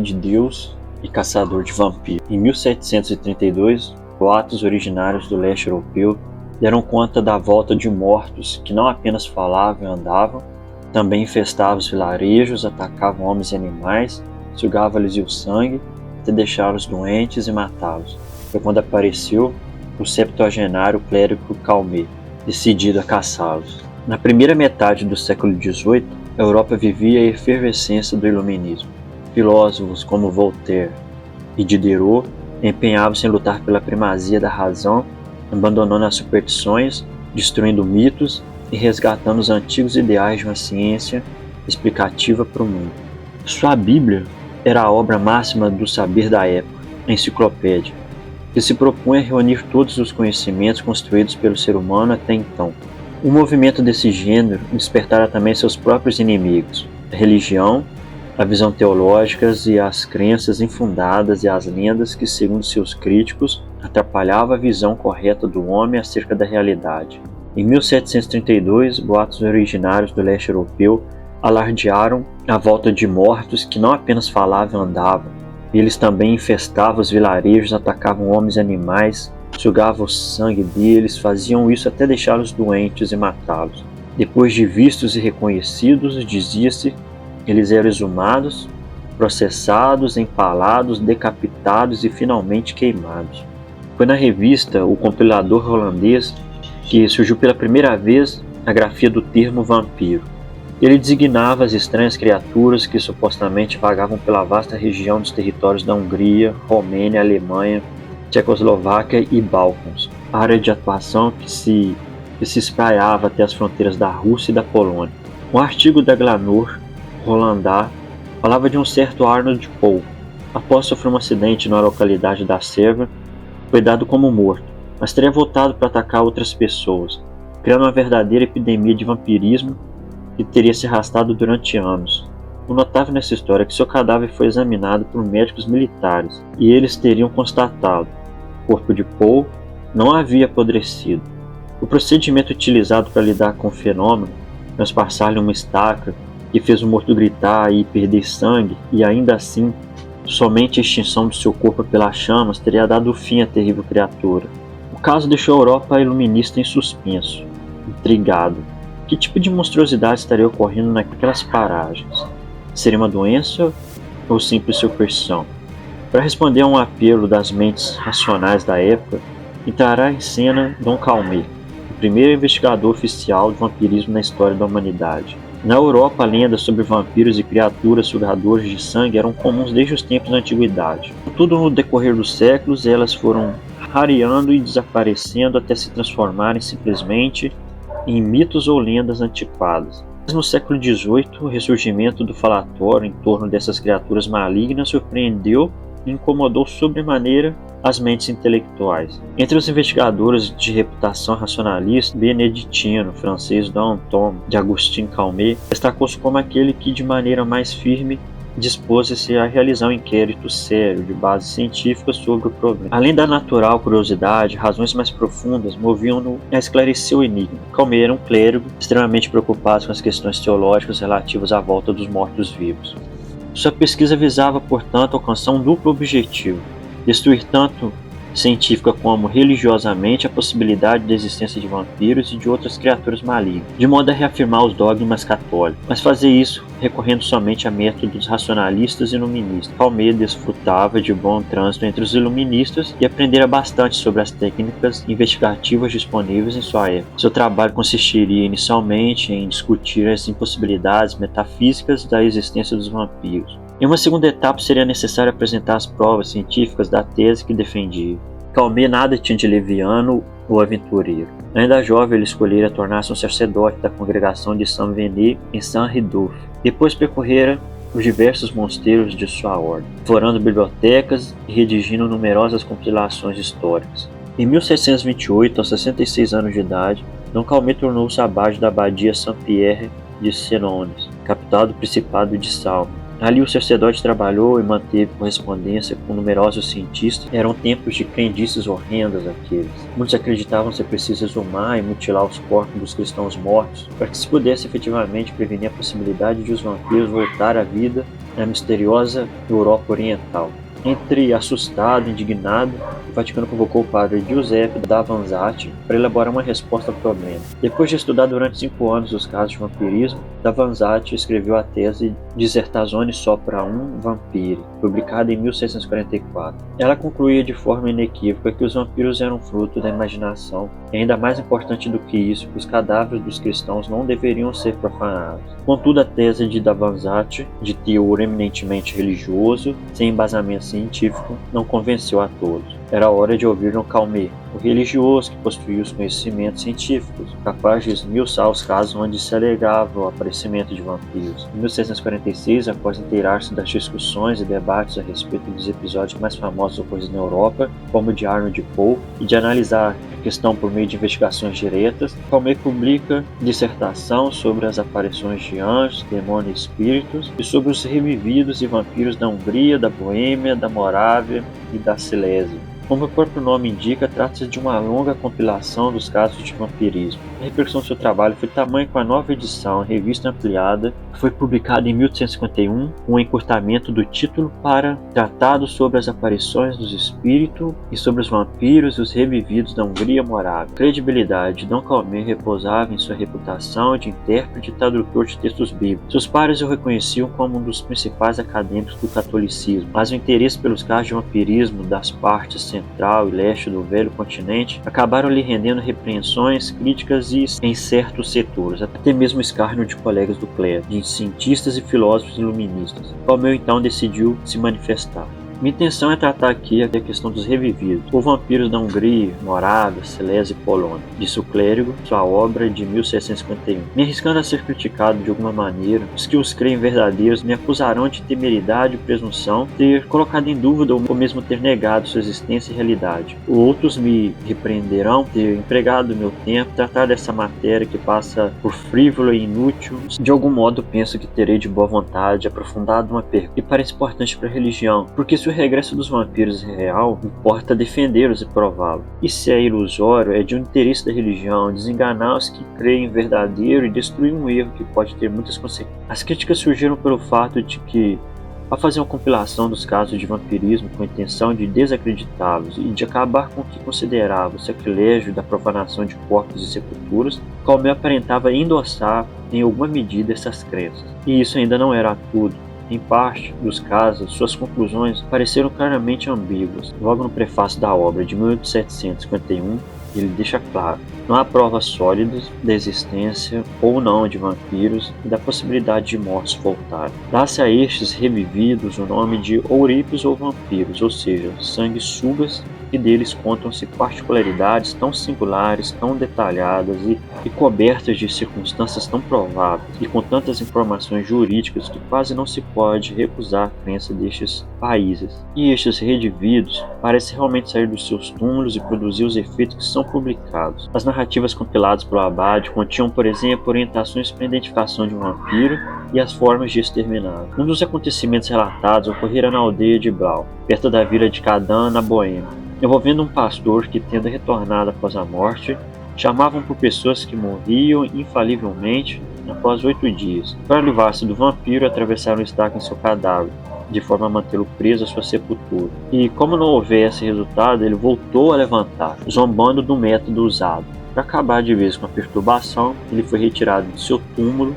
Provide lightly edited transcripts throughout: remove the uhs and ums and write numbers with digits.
de Deus e caçador de vampiros. Em 1732, boatos originários do leste europeu deram conta da volta de mortos que não apenas falavam e andavam, também infestavam os vilarejos, atacavam homens e animais, sugavam-lhes o sangue, até deixá-los doentes e matá-los. Foi quando apareceu o septuagenário clérigo Calmet, decidido a caçá-los. Na primeira metade do século XVIII, a Europa vivia a efervescência do iluminismo. Filósofos como Voltaire e Diderot empenhavam-se em lutar pela primazia da razão, abandonando as superstições, destruindo mitos e resgatando os antigos ideais de uma ciência explicativa para o mundo. Sua Bíblia era a obra máxima do saber da época, a enciclopédia, que se propunha a reunir todos os conhecimentos construídos pelo ser humano até então. O movimento desse gênero despertara também seus próprios inimigos, a religião, a visão teológica e as crenças infundadas e as lendas que, segundo seus críticos, atrapalhavam a visão correta do homem acerca da realidade. Em 1732, boatos originários do leste europeu alardearam a volta de mortos que não apenas falavam e andavam, eles também infestavam os vilarejos, atacavam homens e animais, sugavam o sangue deles, faziam isso até deixá-los doentes e matá-los. Depois de vistos e reconhecidos, dizia-se, eles eram exumados, processados, empalados, decapitados e finalmente queimados. Foi na revista O Compilador Holandês que surgiu pela primeira vez a grafia do termo vampiro. Ele designava as estranhas criaturas que supostamente vagavam pela vasta região dos territórios da Hungria, Romênia, Alemanha, Tchecoslováquia e Balcãs, área de atuação que se espraiava até as fronteiras da Rússia e da Polônia. Um artigo da Glanor Hollandar falava de um certo Arnold Poe. Após sofrer um acidente na localidade da Sérvia, foi dado como morto, mas teria voltado para atacar outras pessoas, criando uma verdadeira epidemia de vampirismo que teria se arrastado durante anos. O notável nessa história é que seu cadáver foi examinado por médicos militares e eles teriam constatado: o corpo de Poe não havia apodrecido. O procedimento utilizado para lidar com o fenômeno, transpassar-lhe uma estaca que fez o morto gritar e perder sangue, e ainda assim, somente a extinção do seu corpo pelas chamas teria dado fim à terrível criatura. O caso deixou a Europa iluminista em suspenso, intrigado. Que tipo de monstruosidade estaria ocorrendo naquelas paragens? Seria uma doença ou simples superstição? Para responder a um apelo das mentes racionais da época, entrará em cena Dom Calmet, o primeiro investigador oficial de vampirismo na história da humanidade. Na Europa, lendas sobre vampiros e criaturas sugadoras de sangue eram comuns desde os tempos da antiguidade. Contudo, no decorrer dos séculos, elas foram rareando e desaparecendo até se transformarem simplesmente em mitos ou lendas antiquadas. Mas no século XVIII, o ressurgimento do falatório em torno dessas criaturas malignas surpreendeu e incomodou sobremaneira as mentes intelectuais. Entre os investigadores de reputação racionalista, beneditino francês Danton de Agustin Calmet destacou-se como aquele que, de maneira mais firme, dispôs-se a realizar um inquérito sério de base científica sobre o problema. Além da natural curiosidade, razões mais profundas moviam-no a esclarecer o enigma. Calmet era um clérigo extremamente preocupado com as questões teológicas relativas à volta dos mortos-vivos. Sua pesquisa visava, portanto, alcançar um duplo objetivo: destruir tanto científica como religiosamente a possibilidade da existência de vampiros e de outras criaturas malignas, de modo a reafirmar os dogmas católicos, mas fazer isso recorrendo somente a métodos racionalistas e iluministas. Calmet desfrutava de bom trânsito entre os iluministas e aprendera bastante sobre as técnicas investigativas disponíveis em sua época. Seu trabalho consistiria inicialmente em discutir as impossibilidades metafísicas da existência dos vampiros. Em uma segunda etapa, seria necessário apresentar as provas científicas da tese que defendia. Calmet nada tinha de leviano ou aventureiro. Ainda jovem, ele escolhera tornar-se um sacerdote da congregação de Saint-Denis em Saint-Ridulphe. Depois percorrera os diversos mosteiros de sua ordem, explorando bibliotecas e redigindo numerosas compilações históricas. Em 1728, aos 66 anos de idade, Dom Calmet tornou-se abade da abadia Saint-Pierre de Senones, capital do Principado de Salm. Ali o sacerdote trabalhou e manteve correspondência com numerosos cientistas. Eram tempos de crendices horrendas aqueles. Muitos acreditavam ser preciso exumar e mutilar os corpos dos cristãos mortos para que se pudesse efetivamente prevenir a possibilidade de os vampiros voltar à vida na misteriosa Europa Oriental. Entre assustado e indignado, o Vaticano convocou o padre Giuseppe Davanzati para elaborar uma resposta ao problema. Depois de estudar durante 5 anos os casos de vampirismo, Davanzati escreveu a tese Dissertazione sopra un vampiri, publicada em 1644. Ela concluía de forma inequívoca que os vampiros eram fruto da imaginação, e ainda mais importante do que isso, que os cadáveres dos cristãos não deveriam ser profanados. Contudo, a tese de Davanzati, de teor eminentemente religioso, sem embasamento científico, não convenceu a todos. Era hora de ouvir Dom Calmet, o religioso que possuía os conhecimentos científicos, capaz de esmiuçar os casos onde se alegava o aparecimento de vampiros. Em 1646, após inteirar-se das discussões e debates a respeito dos episódios mais famosos ocorridos na Europa, como o de Arnold Poe, e de analisar a questão por meio de investigações diretas, Calmet publica dissertação sobre as aparições de anjos, demônios e espíritos, e sobre os revividos e vampiros da Hungria, da Boêmia, da Morávia e da Silésia. Como o próprio nome indica, trata-se de uma longa compilação dos casos de vampirismo. A repercussão do seu trabalho foi tamanha que a nova edição, revista ampliada, foi publicada em 1851, com um encurtamento do título para Tratado sobre as aparições dos espíritos e sobre os vampiros e os revividos da Hungria Morávia. A credibilidade de Dom Calmet repousava em sua reputação de intérprete e tradutor de textos bíblicos. Seus pares o reconheciam como um dos principais acadêmicos do catolicismo, mas o interesse pelos casos de vampirismo das partes central e leste do velho continente acabaram lhe rendendo repreensões, críticas e, em certos setores, até mesmo escárnio de colegas do clero, de cientistas e filósofos iluministas. Calmet então decidiu se manifestar. Minha intenção é tratar aqui a questão dos revividos, ou vampiros da Hungria, Morávia, Silésia e Polônia, disse o clérigo, sua obra de 1651. Me arriscando a ser criticado de alguma maneira, os que os creem verdadeiros me acusarão de temeridade e presunção, ter colocado em dúvida ou mesmo ter negado sua existência e realidade. Outros me repreenderão ter empregado meu tempo tratar dessa matéria que passa por frívolo e inútil. De algum modo penso que terei de boa vontade aprofundado uma pergunta que parece importante para a religião, porque se o regresso dos vampiros é real, importa defendê-los e prová-lo. E se é ilusório, é de um interesse da religião desenganar os que creem verdadeiro e destruir um erro que pode ter muitas consequências. As críticas surgiram pelo fato de que, ao fazer uma compilação dos casos de vampirismo com a intenção de desacreditá-los e de acabar com o que considerava o sacrilégio da profanação de corpos e sepulturas, Calmet aparentava endossar em alguma medida essas crenças. E isso ainda não era tudo. Em parte dos casos, suas conclusões pareceram claramente ambíguas. Logo no prefácio da obra de 1751, ele deixa claro: não há provas sólidas da existência ou não de vampiros e da possibilidade de mortos voltarem. Dá-se a estes revividos o nome de ourípios ou vampiros, ou seja, sanguessugas, e deles contam-se particularidades tão singulares, tão detalhadas e cobertas de circunstâncias tão prováveis, e com tantas informações jurídicas que quase não se pode recusar a crença destes países. E estes redividos parecem realmente sair dos seus túmulos e produzir os efeitos que são publicados. As narrativas compiladas pelo Abade continham, por exemplo, orientações para a identificação de um vampiro e as formas de exterminá-lo. Um dos acontecimentos relatados ocorrera na aldeia de Blau, perto da vila de Cadan, na Boêmia, envolvendo um pastor que, tendo retornado após a morte, chamavam por pessoas que morriam infalivelmente após 8 dias. Para livrar-se do vampiro, atravessaram o estaca em seu cadáver, de forma a mantê-lo preso à sua sepultura. E, como não houvesse resultado, ele voltou a levantar, zombando do método usado. Para acabar de vez com a perturbação, ele foi retirado de seu túmulo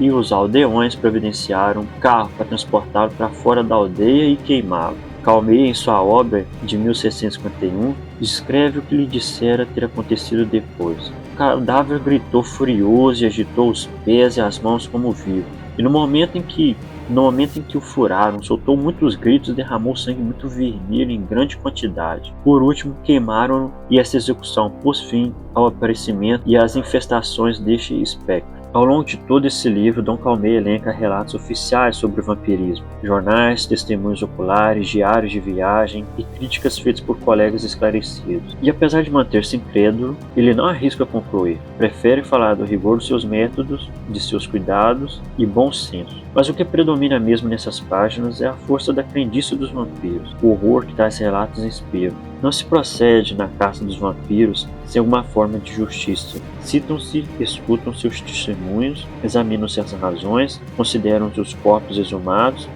e os aldeões providenciaram um carro para transportá-lo para fora da aldeia e queimá-lo. Calmet, em sua obra de 1651, descreve o que lhe dissera ter acontecido depois. O cadáver gritou furioso e agitou os pés e as mãos como vivo. E no momento em que o furaram, soltou muitos gritos e derramou sangue muito vermelho em grande quantidade. Por último, queimaram-no e essa execução pôs fim ao aparecimento e às infestações deste espectro. Ao longo de todo esse livro, Dom Calmet elenca relatos oficiais sobre o vampirismo, jornais, testemunhos oculares, diários de viagem e críticas feitas por colegas esclarecidos. E apesar de manter-se incrédulo, ele não arrisca concluir, prefere falar do rigor dos seus métodos, de seus cuidados e bom senso. Mas o que predomina mesmo nessas páginas é a força da crendice dos vampiros, o horror que tais relatos inspiram. Não se procede na caça dos vampiros sem alguma forma de justiça. Citam-se, escutam seus testemunhos, examinam-se as razões, consideram-se os corpos exumados,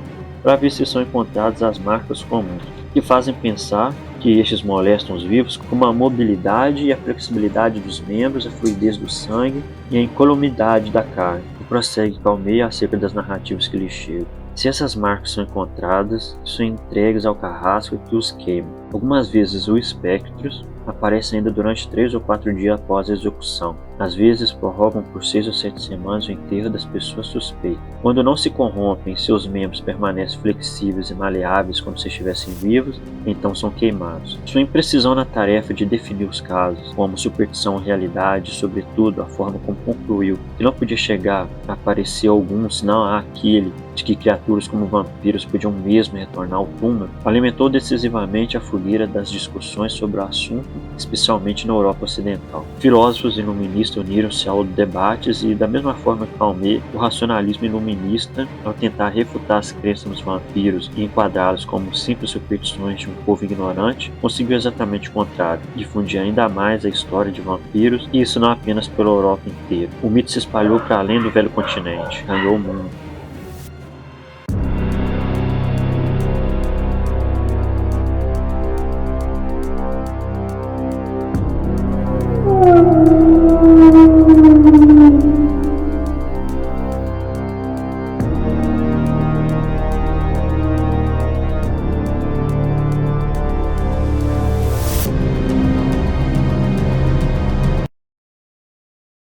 para ver se são encontradas as marcas comuns, que fazem pensar que estes molestam os vivos como a mobilidade e a flexibilidade dos membros, a fluidez do sangue e a incolumidade da carne. E prossegue Calmeia acerca das narrativas que lhe chegam. Se essas marcas são encontradas, são entregues ao carrasco que os queima. Algumas vezes o espectros aparece ainda durante 3 ou 4 dias após a execução. Às vezes prorrogam por 6 ou 7 semanas o enterro das pessoas suspeitas. Quando não se corrompem e seus membros permanecem flexíveis e maleáveis como se estivessem vivos, então são queimados. Sua imprecisão na tarefa de definir os casos, como superstição ou realidade, e sobretudo a forma como concluiu que não podia chegar a aparecer algum senão aquele de que criaturas como vampiros podiam mesmo retornar ao túmulo, alimentou decisivamente a fogueira das discussões sobre o assunto, especialmente na Europa Ocidental. Filósofos iluministas uniram-se aos debates e, da mesma forma que Calmet, o racionalismo iluminista, ao tentar refutar as crenças nos vampiros e enquadrá-los como simples superstições de um povo ignorante, conseguiu exatamente o contrário, difundir ainda mais a história de vampiros, e isso não apenas pela Europa inteira. O mito se espalhou para além do velho continente, ganhou o mundo.